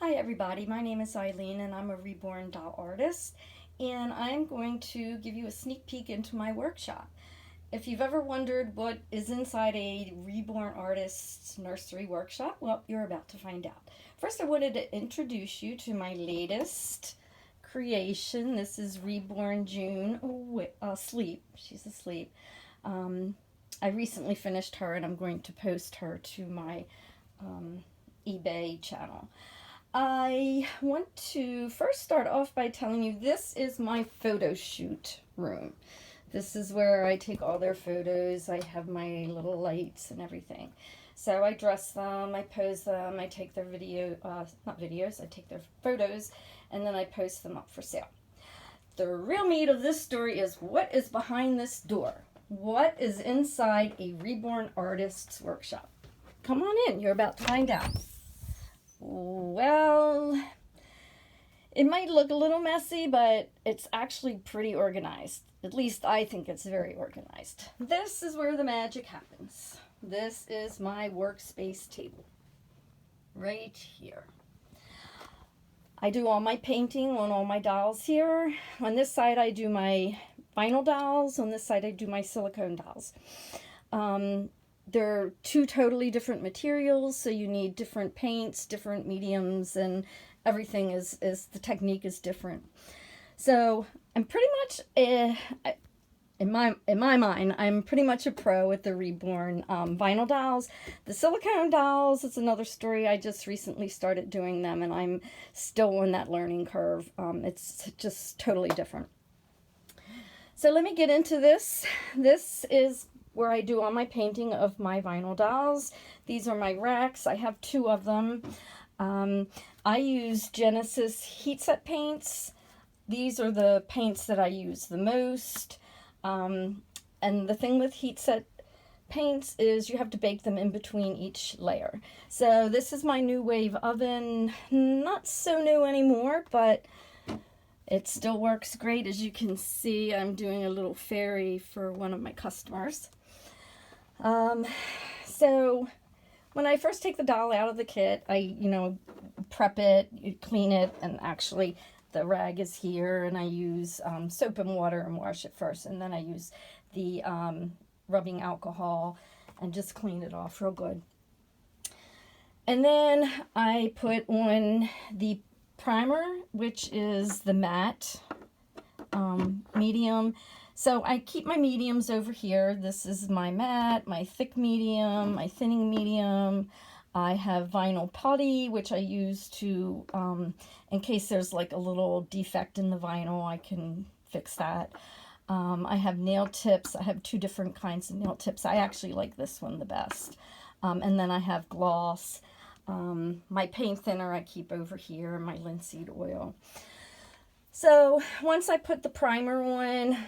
Hi everybody, my name is Eileen and I'm a Reborn doll artist, and I'm going to give you a sneak peek into my workshop. If you've ever wondered what is inside a Reborn artist's nursery workshop, well, you're about to find out. First, I wanted to introduce you to my latest creation. This is Reborn June Sleep. She's asleep. I recently finished her and I'm going to post her to my eBay channel. I want to first start off by telling you this is my photo shoot room. This is where I take all their photos. I have my little lights and everything. So I dress them, I pose them, I take their not videos, I take their photos, and then I post them up for sale. The real meat of this story is what is behind this door. What is inside a Reborn artist's workshop? Come on in, you're about to find out. Well, it might look a little messy, but it's actually pretty organized. At least I think it's very organized. This is where the magic happens. This is my workspace table. Right here. I do all my painting on all my dolls here. On this side I do my vinyl dolls. On this side I do my silicone dolls. They're two totally different materials, so you need different paints, different mediums, and everything is the technique is different. So I'm pretty much in my mind, I'm pretty much a pro with the Reborn vinyl dolls. The silicone dolls is another story. I just recently started doing them, and I'm still on that learning curve. It's just totally different. So let me get into this. This is where I do all my painting of my vinyl dolls. These are my racks. I have two of them. I use Genesis heat set paints. These are the paints that I use the most. And the thing with heat set paints is you have to bake them in between each layer. So this is my new wave oven. Not so new anymore, but it still works great. As you can see, I'm doing a little fairy for one of my customers. So when I first take the doll out of the kit, I, prep it, clean it, and actually the rag is here, and I use soap and water and wash it first, and then I use the rubbing alcohol and just clean it off real good. And then I put on the primer, which is the matte medium. So I keep my mediums over here. This is my matte, my thick medium, my thinning medium. I have vinyl putty, which I use to, in case there's like a little defect in the vinyl, I can fix that. I have nail tips. I have two different kinds of nail tips. I actually like this one the best. And then I have gloss. My paint thinner I keep over here, my linseed oil. So once I put the primer on,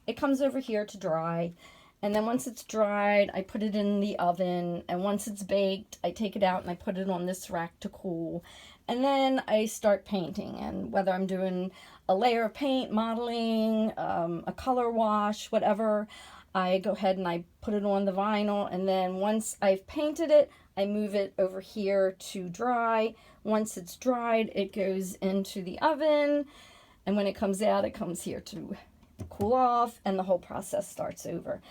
it comes over here to dry, and then once it's dried, I put it in the oven, and once it's baked, I take it out and I put it on this rack to cool, and then I start painting. And whether I'm doing a layer of paint, modeling, a color wash, whatever, I go ahead and I put it on the vinyl, and then once I've painted it, I move it over here to dry. Once it's dried, it goes into the oven, and when it comes out, it comes here to cool off, and the whole process starts over.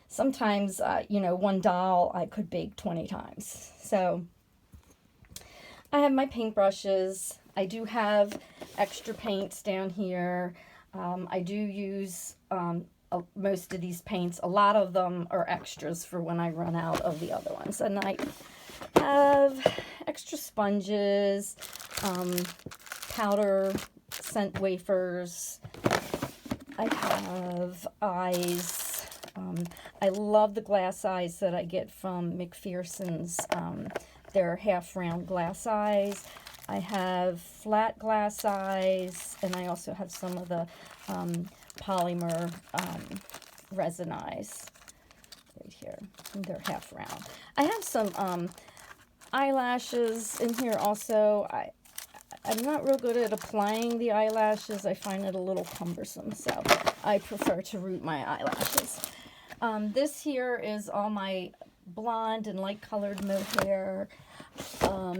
Sometimes, one doll I could bake 20 times. So I have my paintbrushes. I do have extra paints down here. I do use most of these paints. A lot of them are extras for when I run out of the other ones. And I have extra sponges, powder, scent wafers. I have eyes. I love the glass eyes that I get from McPherson's. They're half round glass eyes. I have flat glass eyes, and I also have some of the polymer resin eyes right here. They're half round. I have some eyelashes in here also. I'm not real good at applying the eyelashes. I find it a little cumbersome, so I prefer to root my eyelashes. This here is all my blonde and light colored mohair.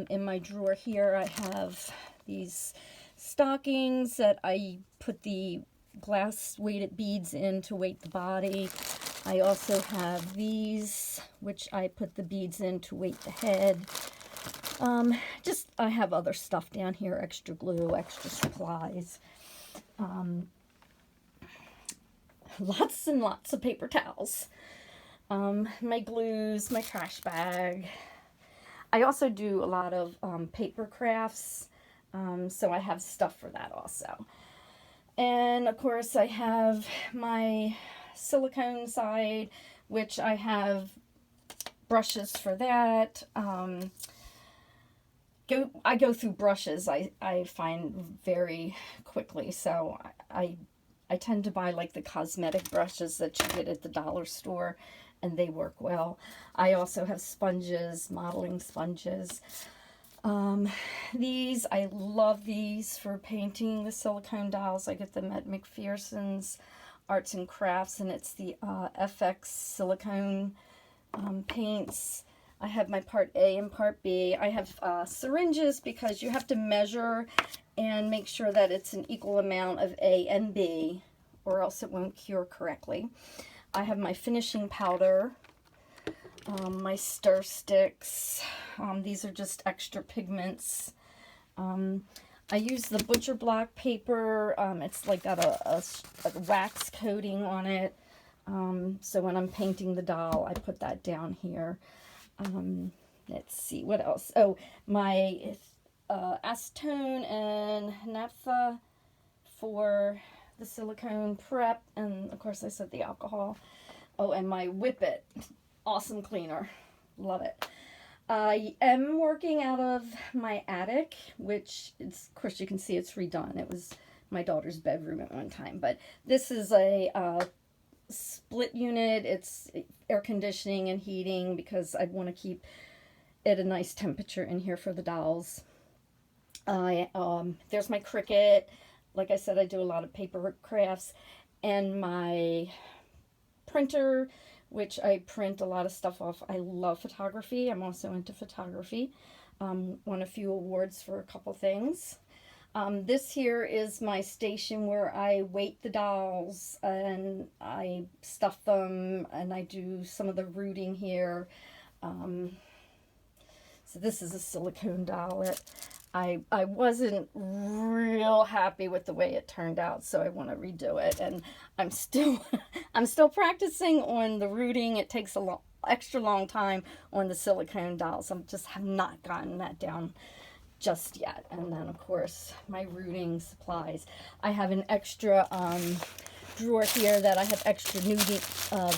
In my drawer here, I have these stockings that I put the glass weighted beads in to weight the body. I also have these, which I put the beads in to weight the head. I have other stuff down here, extra glue, extra supplies. Lots and lots of paper towels. My glues, my trash bag. I also do a lot of paper crafts, so I have stuff for that also. And of course I have my silicone side, which I have brushes for that. I go through brushes, I find very quickly, so I tend to buy like the cosmetic brushes that you get at the dollar store, and they work well. I also have sponges, modeling sponges. I love these for painting the silicone dolls. I get them at McPherson's Arts and Crafts, and it's the FX silicone paints. I have my part A and part B. I have syringes because you have to measure and make sure that it's an equal amount of A and B, or else it won't cure correctly. I have my finishing powder, my stir sticks. These are just extra pigments. I use the butcher block paper. It's like got a wax coating on it. So when I'm painting the doll, I put that down here. Let's see, what else? Oh, my acetone and naphtha for the silicone prep, and of course I said the alcohol. Oh, and my Whip It, awesome cleaner, love it. I am working out of my attic, which is, of course you can see it's redone. It was my daughter's bedroom at one time, but this is a split unit. It's air conditioning and heating because I want to keep it a nice temperature in here for the dolls. There's my Cricut. Like I said, I do a lot of paper crafts, and my printer, which I print a lot of stuff off. I love photography. I'm also into photography. Won a few awards for a couple things. This here is my station where I weight the dolls and I stuff them, and I do some of the rooting here. So this is a silicone doll that I wasn't real happy with the way it turned out, so I want to redo it. And I'm still practicing on the rooting. It takes a extra long time on the silicone dolls. I just have not gotten that down just yet. And then of course my rooting supplies. I have an extra drawer here that I have extra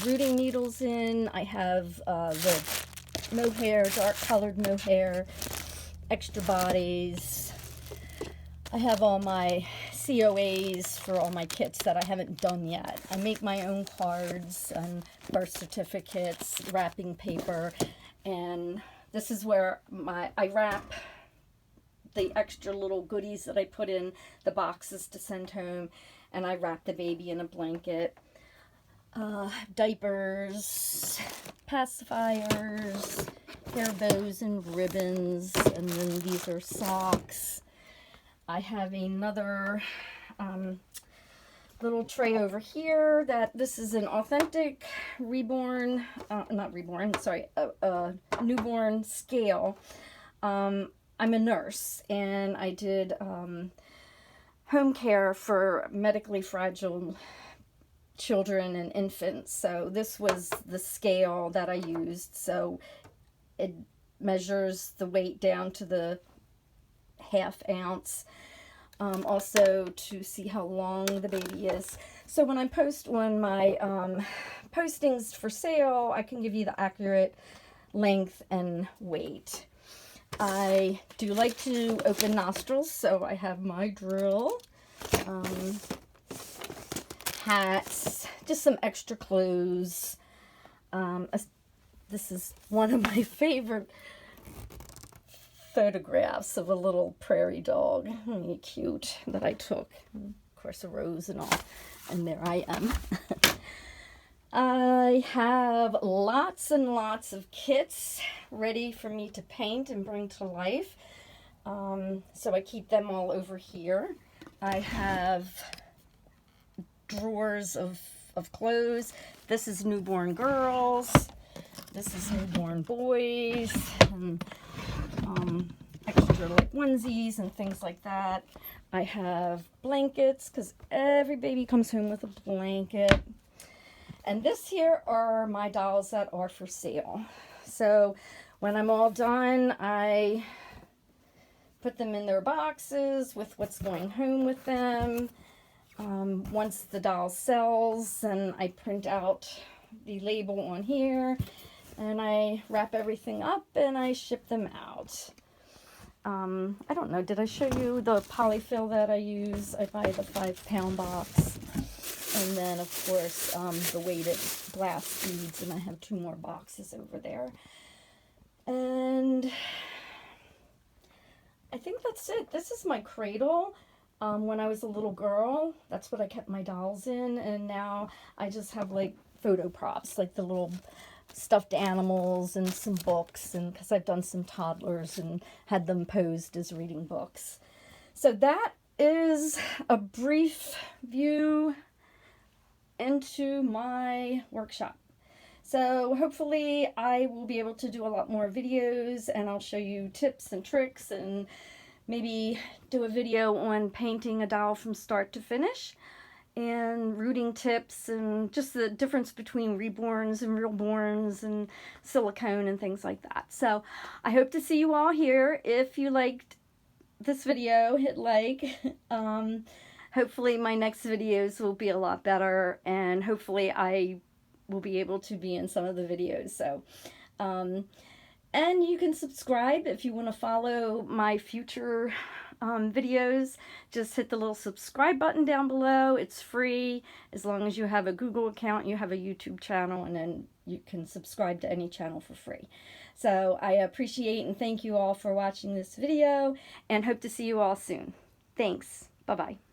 rooting needles in. I have the mohair, dark colored mohair, extra bodies. I have all my COAs for all my kits that I haven't done yet. I make my own cards and birth certificates, wrapping paper, and this is where I wrap the extra little goodies that I put in the boxes to send home, and I wrap the baby in a blanket. Diapers, pacifiers, hair bows and ribbons, and then these are socks. I have another little tray over here that this is an authentic Reborn, newborn scale. I'm a nurse, and I did home care for medically fragile children and infants, so this was the scale that I used. So it measures the weight down to the ½ ounce, also to see how long the baby is. So when I post on my postings for sale, I can give you the accurate length and weight. I do like to open nostrils, so I have my drill, hats, just some extra clothes. This is one of my favorite photographs of a little prairie dog, really cute, that I took. Of course, a rose and all, and there I am. I have lots and lots of kits ready for me to paint and bring to life. So I keep them all over here. I have drawers of clothes. This is newborn girls. This is newborn boys. And extra like onesies and things like that. I have blankets because every baby comes home with a blanket. And this here are my dolls that are for sale. So when I'm all done, I put them in their boxes with what's going home with them. Once the doll sells, and I print out the label on here, and I wrap everything up and I ship them out. I don't know, did I show you the polyfill that I use? I buy the 5-pound box. And then, of course, the weighted glass beads, and I have 2 more boxes over there. And I think that's it. This is my cradle. When I was a little girl, that's what I kept my dolls in, and now I just have, like, photo props, like the little stuffed animals and some books, and because I've done some toddlers and had them posed as reading books. So that is a brief view into my workshop. So hopefully I will be able to do a lot more videos, and I'll show you tips and tricks, and maybe do a video on painting a doll from start to finish, and rooting tips, and just the difference between reborns and realborns and silicone and things like that. So I hope to see you all here. If you liked this video, hit like. Hopefully my next videos will be a lot better, and hopefully I will be able to be in some of the videos. So, and you can subscribe if you want to follow my future videos. Just hit the little subscribe button down below. It's free. As long as you have a Google account, you have a YouTube channel, and then you can subscribe to any channel for free. So I appreciate and thank you all for watching this video, and hope to see you all soon. Thanks. Bye-bye.